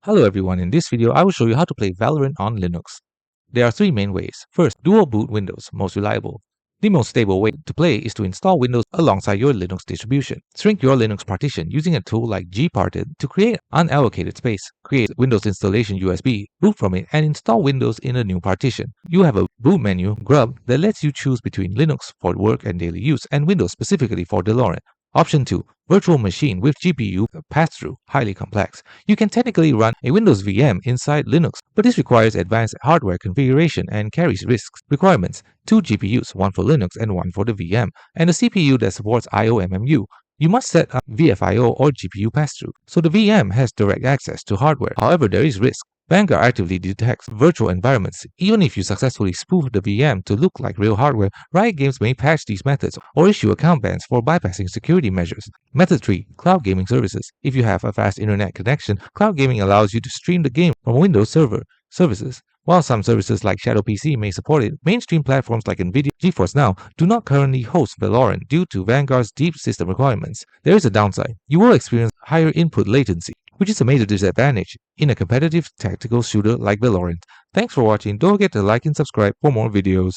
Hello everyone, in this video I will show you how to play Valorant on Linux. There are three main ways. First, dual boot Windows, most reliable. The most stable way to play is to install Windows alongside your Linux distribution. Shrink your Linux partition using a tool like gparted to create unallocated space. Create Windows installation USB, boot from it, and install Windows in a new partition. You have a boot menu, grub, that lets you choose between Linux for work and daily use and Windows specifically for Valorant. Option 2. Virtual machine with GPU pass-through, highly complex. You can technically run a Windows VM inside Linux, but this requires advanced hardware configuration and carries risks. Requirements: 2 GPUs, one for Linux and one for the VM, and a CPU that supports IOMMU. You must set up VFIO or GPU pass-through, so the VM has direct access to hardware. However, there is risk. Vanguard actively detects virtual environments. Even if you successfully spoof the VM to look like real hardware, Riot Games may patch these methods or issue account bans for bypassing security measures. Method 3. Cloud gaming services. If you have a fast internet connection, cloud gaming allows you to stream the game from Windows Server services. While some services like Shadow PC may support it, mainstream platforms like NVIDIA GeForce Now do not currently host Valorant due to Vanguard's deep system requirements. There is a downside. You will experience higher input latency, which is a major disadvantage in a competitive tactical shooter like Valorant. Thanks for watching. Don't forget to like and subscribe for more videos.